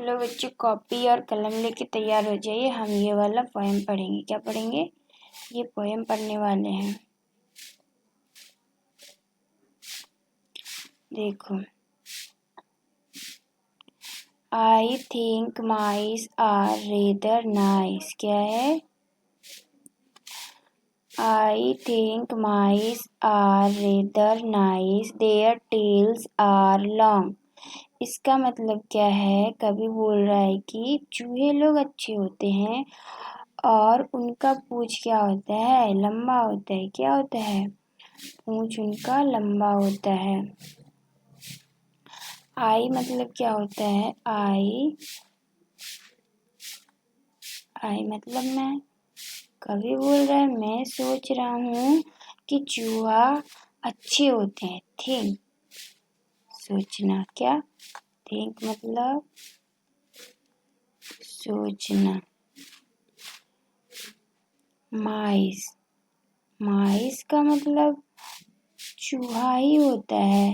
चलो बच्चों, कॉपी और कलम लेके तैयार हो जाइए। हम ये वाला पोएम पढ़ेंगे। क्या पढ़ेंगे? ये पोएम पढ़ने वाले हैं। देखो, I think mice are rather nice. क्या है? I think mice are rather nice, their tails are long. इसका मतलब क्या है? कवि बोल रहा है कि चूहे लोग अच्छे होते हैं और उनका पूंछ क्या होता है? लंबा होता है। क्या होता है? पूंछ उनका लंबा होता है। आई मतलब क्या होता है? आई मतलब मैं। कवि बोल रहा है मैं सोच रहा हूँ कि चूहा अच्छे होते हैं। थिंक, सोचना। क्या? थिंक मतलब सोचना। माइस, माइस का मतलब चूहा ही होता है।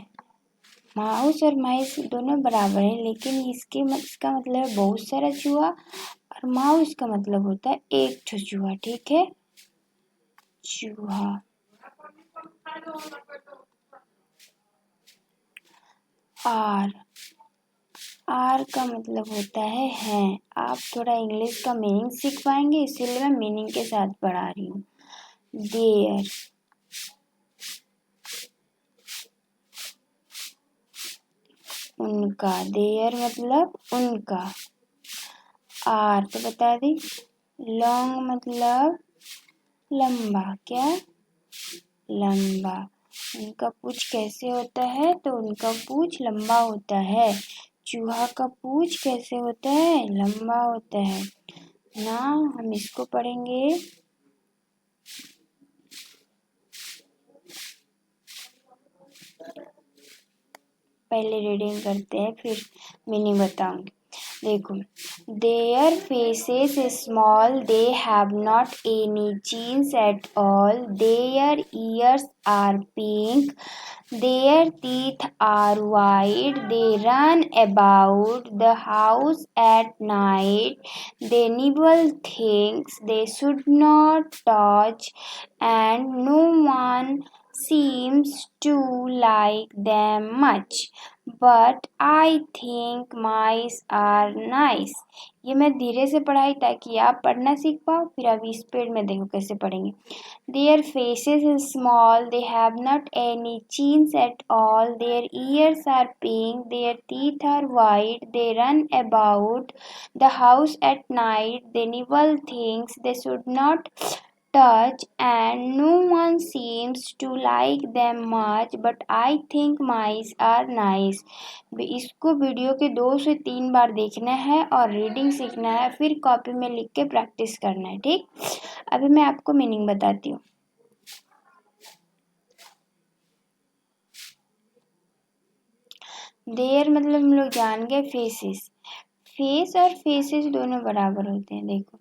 माउस और माइस दोनों बराबर है, लेकिन इसका मतलब है बहुत सारा चूहा, और माउस का मतलब होता है एक ठो चूहा। ठीक है? चूहा। आर, आर का मतलब होता है। आप थोड़ा इंग्लिश का मीनिंग सीख पाएंगे, इसीलिए मैं मीनिंग के साथ पढ़ा रही हूँ। देयर, उनका। देयर मतलब उनका। आर तो बता दी। लॉन्ग मतलब लंबा। क्या? लंबा। उनका पूंछ कैसे होता है? तो उनका पूंछ लंबा होता है। चूहा का पूंछ कैसे होता है? लंबा होता है ना। हम इसको पढ़ेंगे। पहले रीडिंग करते हैं, फिर मीनिंग बताऊंगी। देखो, their faces is small, they have not any chins at all, their ears are pink, their teeth are white, they run about the house at night, they nibble things they should not touch, and no one seems to like them much, but I think mice are nice। ये मैं धीरे से पढ़ाई ताकि आप पढ़ना सीख पाओ। फिर अभी स्पीड में देखो कैसे पढ़ेंगे। Their faces are small, they have not any chins at all, their ears are pink, their teeth are white, they run about the house at night, they nibble things they should not touch, and no one seems to like them much, but I think mice are nice। इसको video के 2 से 3 बार देखना है और reading सीखना है, फिर copy में लिख के प्रैक्टिस करना है। ठीक? अभी मैं आपको मीनिंग बताती हूँ। देयर मतलब हम लोग जान गए फेसेस। फेस और फेसेस दोनों बराबर होते हैं। देखो,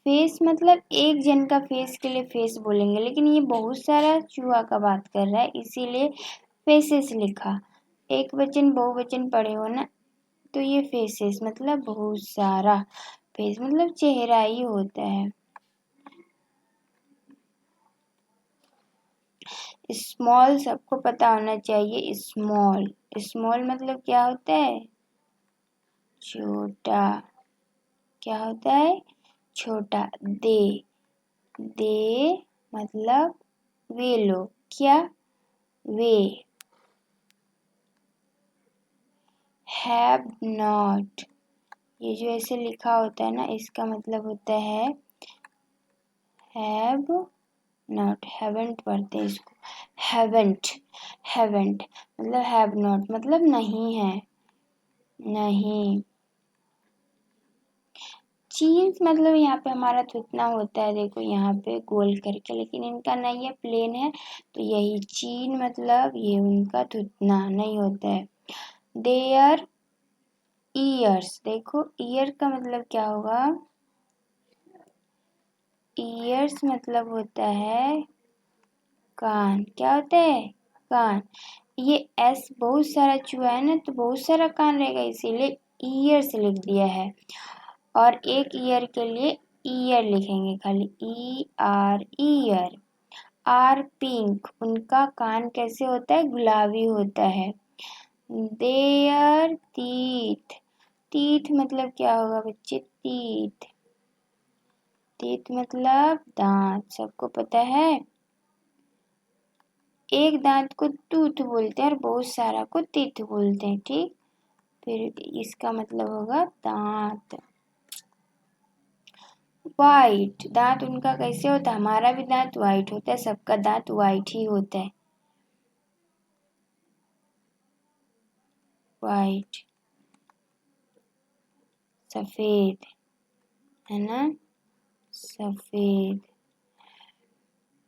फेस मतलब एक जन का फेस के लिए फेस बोलेंगे, लेकिन ये बहुत सारा चूहा का बात कर रहा है, इसीलिए फेसेस लिखा। एक वचन बहुवचन पढ़े हो ना, तो ये फेसेस मतलब बहुत सारा। फेस मतलब चेहरा ही होता है। स्मॉल सबको पता होना चाहिए। स्मॉल, स्मॉल मतलब क्या होता है? छोटा। क्या होता है? छोटा। दे, दे मतलब वे लोग। क्या? वे। हैव नॉट, ये जो ऐसे लिखा होता है ना, इसका मतलब होता है हैव नॉट। हैवेंट पढ़ते हैं इसको। हैवेंट, हैवेंट मतलब हैव नॉट मतलब नहीं है, नहीं। चीन्स मतलब यहाँ पे हमारा थुथना होता है। देखो यहाँ पे गोल करके, लेकिन इनका नहीं है, प्लेन है, तो यही चीन मतलब ये उनका थुथना नहीं होता है। देयर ईयर्स, देखो ईयर का मतलब क्या होगा? ईयर्स मतलब होता है कान। क्या होता है? कान। ये एस बहुत सारा चूहा है ना, तो बहुत सारा कान रहेगा, इसीलिए ईयर से लिख दिया है, और एक ईयर के लिए ईयर लिखेंगे खाली, ER ईयर। आर पिंक, उनका कान कैसे होता है, गुलाबी होता है। देयर टीथ, टीथ मतलब क्या होगा बच्चे, टीथ, टीथ मतलब दांत, सबको पता है। एक दांत को टूथ बोलते हैं और बहुत सारा को टीथ बोलते हैं, ठीक। फिर इसका मतलब होगा दांत। वाइट, दांत उनका कैसे होता है, हमारा भी दांत वाइट होता है, सबका दांत वाइट ही होता है। वाइट, सफेद, है ना, सफेद।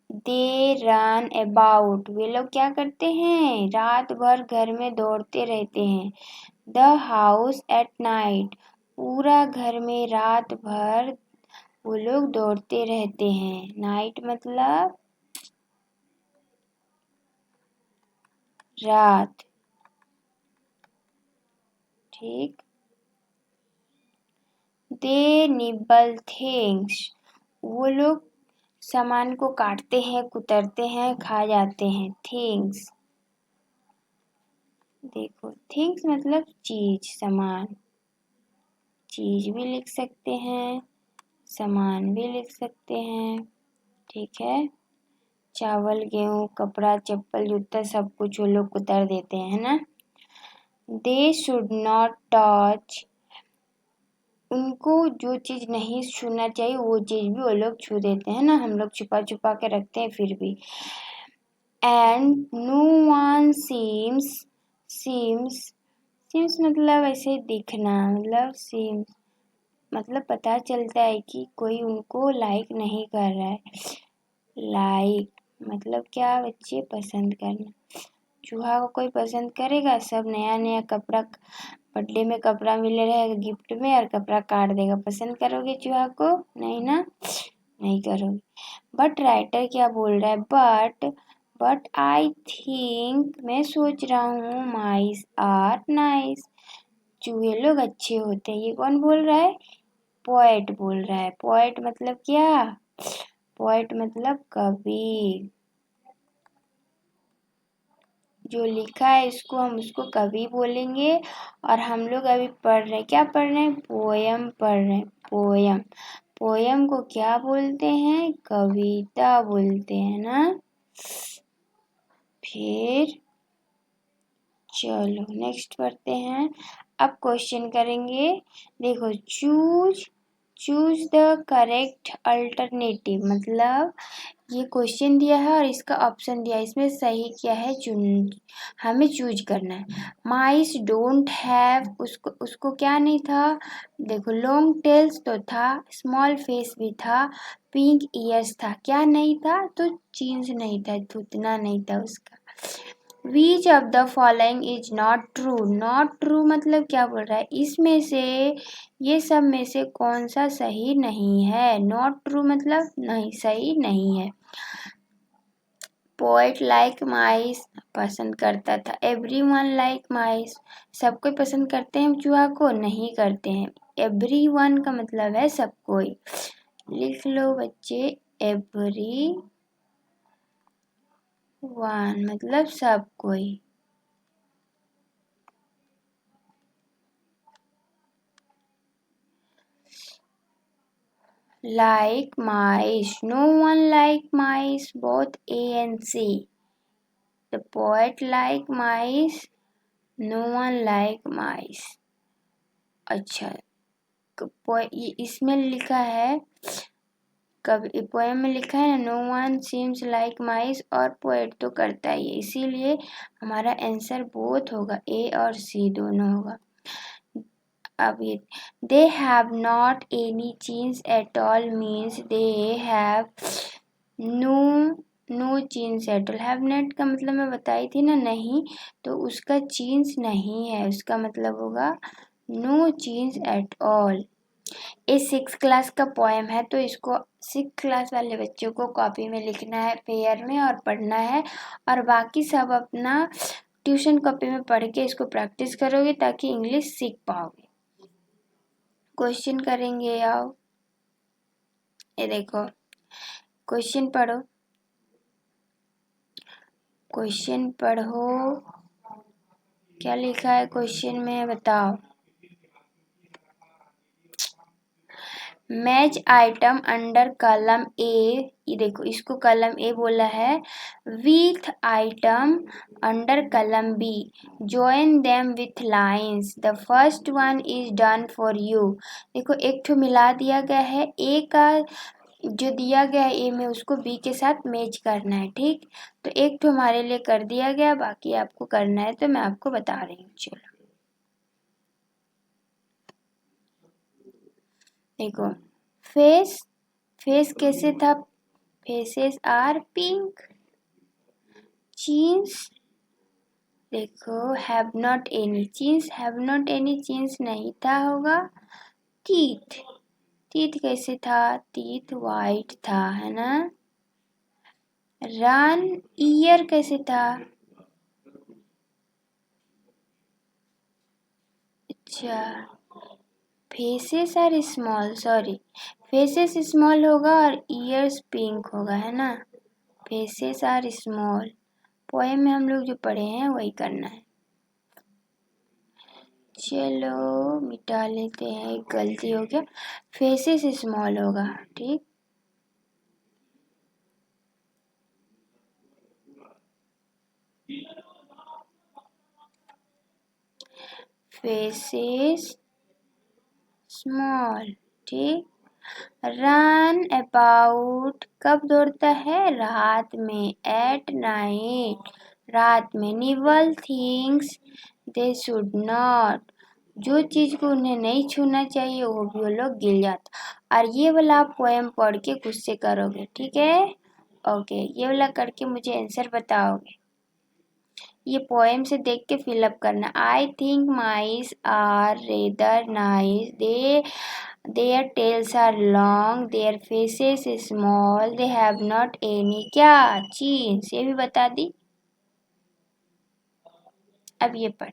दे रन अबाउट, वे लोग क्या करते हैं, रात भर घर में दौड़ते रहते हैं। द हाउस एट नाइट, पूरा घर में रात भर वो लोग दौड़ते रहते हैं। नाइट मतलब रात, ठीक। दे निबल थिंग्स, वो लोग सामान को काटते हैं, कुतरते हैं, खा जाते हैं। थिंग्स, देखो थिंग्स मतलब चीज, सामान, चीज भी लिख सकते हैं, सामान भी लिख सकते हैं, ठीक है। चावल, गेहूं, कपड़ा, चप्पल, जूता, सब कुछ वो लोग कुतर देते हैं, है ना। दे शुड नॉट टच, उनको जो चीज नहीं छूना चाहिए वो चीज भी वो लोग छू देते हैं ना, हम लोग छुपा छुपा के रखते हैं फिर भी। And no one seems, seems, seems मतलब ऐसे दिखना, मतलब सीम्स मतलब पता चलता है कि कोई उनको लाइक नहीं कर रहा है। लाइक मतलब क्या बच्चे, पसंद करना। चूहा को कोई पसंद करेगा, सब नया नया कपड़ा, बर्थडे में कपड़ा मिले रहेगा गिफ्ट में और कपड़ा काट देगा, पसंद करोगे चूहा को, नहीं ना, नहीं करोगे। बट राइटर क्या बोल रहा है, बट आई थिंक, मैं सोच रहा हूँ, माइस आर नाइस, चूहे लोग अच्छे होते हैं। ये कौन बोल रहा है, पोएट बोल रहा है। पोएट मतलब क्या, पोएट मतलब कवि, जो लिखा है इसको हम उसको कवि बोलेंगे। और हम लोग अभी पढ़ रहे हैं, क्या पढ़ रहे हैं, पोयम पढ़ रहे हैं, पोयम। पोयम को क्या बोलते हैं, कविता बोलते हैं ना। फिर चलो नेक्स्ट पढ़ते हैं। अब क्वेश्चन करेंगे, देखो चूज द करेक्ट अल्टरनेटिव, मतलब ये क्वेश्चन दिया है और इसका ऑप्शन दिया है, इसमें सही क्या है हमें चूज करना है। माइस डोंट हैव, उसको क्या नहीं था, देखो लॉन्ग टेल्स तो था, स्मॉल फेस भी था, पिंक ईयर्स था, क्या नहीं था, तो चींज नहीं था, थूथना नहीं था उसका। Which of the following is not true? Not true मतलब क्या बोल रहा है, इसमें से, ये सब में से कौन सा सही नहीं है। Not true मतलब नहीं, सही नहीं है। Poet like mice, पसंद करता था। Everyone like mice, सब कोई पसंद करते हैं चूहा को, नहीं करते हैं। Everyone का मतलब है सब कोई, लिख लो बच्चे, every वन मतलब सब कोई। Like mice, no one like mice, both A and C. The poet like mice, no one like mice. अच्छा, इसमें लिखा है, कभी पोएम में लिखा है ना, नो वन सीम्स लाइक माइस, और पोएट तो करता ही है, इसीलिए हमारा आंसर बोथ होगा, ए और सी दोनों होगा। अब ये they have not any chains at all means they have no chains at all. Have not का मतलब मैं बताई थी ना, नहीं, तो उसका चीन्स नहीं है, उसका मतलब होगा नो चीन्स एट ऑल। ये 6th क्लास का पोएम है, तो इसको 6th क्लास वाले बच्चों को कॉपी में लिखना है पेयर में और पढ़ना है, और बाकी सब अपना ट्यूशन कॉपी में पढ़ के इसको प्रैक्टिस करोगे ताकि इंग्लिश सीख पाओगे। क्वेश्चन करेंगे। आओ, ये देखो क्वेश्चन पढ़ो, क्वेश्चन पढ़ो, क्या लिखा है क्वेश्चन में बताओ। Match item under column A, ये देखो इसको कॉलम ए बोला है, with item under column B, join them with lines, the first one is done for you. देखो एक ठो मिला दिया गया है, ए का जो दिया गया है ए में उसको बी के साथ मैच करना है। ठीक, तो एक ठो हमारे लिए कर दिया गया, बाकी आपको करना है तो मैं आपको बता रही हूँ। चलो देखो, फेस, फेस कैसे था, फेसेस आर पिंक। चीन्स, देखो have not any, chains have not any, chains नहीं था होगा। टीथ, टीथ कैसे था, टीथ वाइट था, है ना। रन, ईयर कैसे था, अच्छा faces are small, sorry faces small होगा और ईयर्स पिंक होगा, है ना। फेसेस आर स्मॉल, पोएम में हम लोग जो पढ़े हैं वही करना है। चलो मिटा लेते हैं, एक गलती हो गया, फेसेस स्मॉल होगा। ठीक, फेसेस स्मॉल। ठीक, रन अबाउट कब दौड़ता है, रात में, एट नाइट, रात में। निवल थिंग्स दे शुड नॉट, जो चीज को उन्हें नहीं छूना चाहिए वो भी वो लोग गिर जाता। और ये वाला आप पोएम पढ़ के खुद से करोगे, ठीक है। ओके, ये वाला करके मुझे आंसर बताओगे। ये पोएम से देख के फिलअप करना। I think mice are rather nice, they their tails are long, their faces small, they have not any क्या, चीन्स, ये भी बता दी। अब ये पढ़,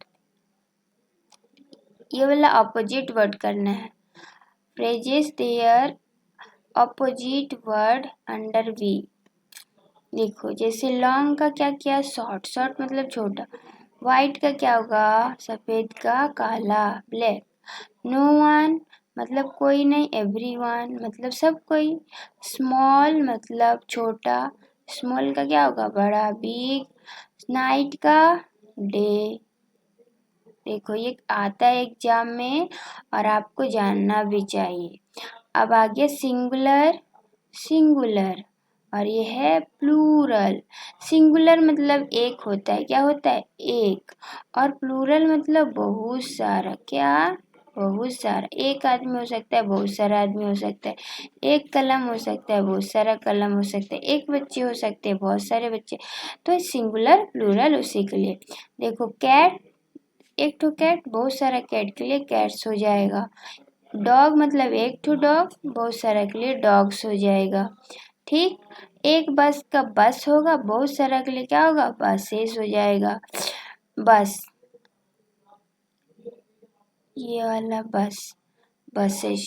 ये वाला अपोजिट वर्ड करना है। Phrases their opposite word under V. देखो जैसे लॉन्ग का क्या किया, शॉर्ट, शॉर्ट मतलब छोटा। वाइट का क्या होगा, सफेद का काला, ब्लैक। नो वन मतलब कोई नहीं, एवरीवन मतलब सब कोई। स्मॉल मतलब छोटा, स्मॉल का क्या होगा, बड़ा, बिग। नाइट का डे। देखो ये आता है एग्जाम में और आपको जानना भी चाहिए। अब आगे सिंगुलर, सिंगुलर, और ये है प्लूरल। सिंगुलर मतलब एक होता है, क्या होता है, एक। और प्लूरल मतलब बहुत सारा, क्या, बहुत सारा। एक आदमी हो सकता है, बहुत सारा आदमी हो सकता है। एक कलम हो सकता है, बहुत सारा कलम हो सकता है। एक बच्चे हो सकते हैं, बहुत सारे बच्चे। तो सिंगुलर प्लूरल उसी के लिए। देखो कैट, एक ठो कैट, बहुत सारा कैट के लिए कैट्स हो जाएगा। डॉग मतलब एक ठो डॉग, बहुत सारा के लिए डॉग्स हो जाएगा। ठीक, एक बस का बस होगा, बहुत सारा के लिए क्या होगा, बसेस हो जाएगा। बस, ये वाला बस, बसेस।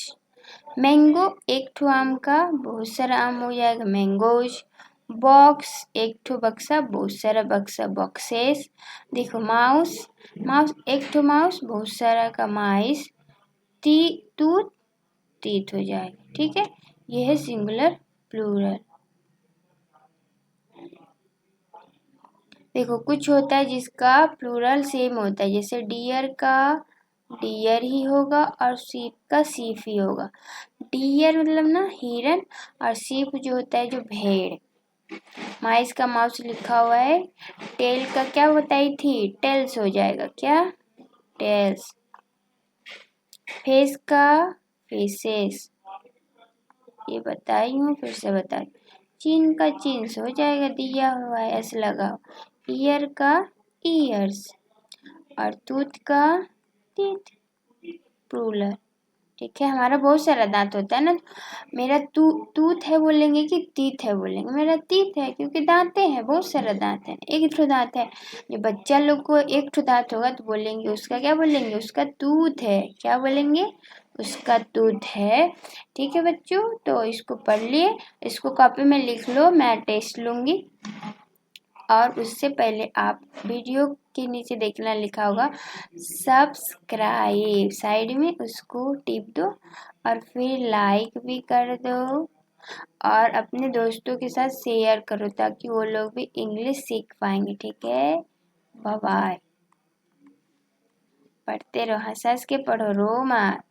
मैंगो एक ठो आम का, बहुत सारा आम हो जाएगा, मैंगोज। बॉक्स एक ठो बक्सा, बहुत सारा बक्सा, बॉक्सेस। देखो माउस, माउस एक ठो माउस, बहुत सारा का माइस। टूथ, टीथ हो जाएगा। ठीक है, ये है सिंगुलर प्लूरल। देखो कुछ होता है जिसका प्लूरल सेम होता है, जैसे डियर का डियर ही होगा और सीप का सीप ही होगा। डियर मतलब ना हिरन, और सीप जो होता है जो भेड़। माइस का माउस लिखा हुआ है। टेल का क्या बताई थी, टेल्स हो जाएगा, क्या, टेल्स। फेस का फेसेस, ये बताई हूँ, फिर से बताई। चिन का चिन्स हो जाएगा, दिया हुआ है ऐसे लगाओ। ईयर का ईयर्स, और टूथ का टीथ, प्लूरल। ठीक है, हमारा बहुत सारा दांत होता है ना, मेरा टूथ है बोलेंगे कि टीथ है बोलेंगे, मेरा टीथ है क्योंकि दांते हैं, बहुत सारा दांत है, एक ठो दांत है। जो बच्चा लोग को एक ठो दांत होगा तो बोलेंगे उसका क्या बोलेंगे, उसका टूथ है, क्या बोलेंगे, उसका दूध है। ठीक है बच्चों, तो इसको पढ़ लिए, इसको कॉपी में लिख लो, मैं टेस्ट लूँगी। और उससे पहले आप वीडियो के नीचे देखना लिखा होगा सब्सक्राइब, साइड में उसको टिप दो और फिर लाइक भी कर दो और अपने दोस्तों के साथ शेयर करो ताकि वो लोग भी इंग्लिश सीख पाएंगे। ठीक है, बाय बाय। पढ़ते रहो, हंस हंस के पढ़ो, रो मत।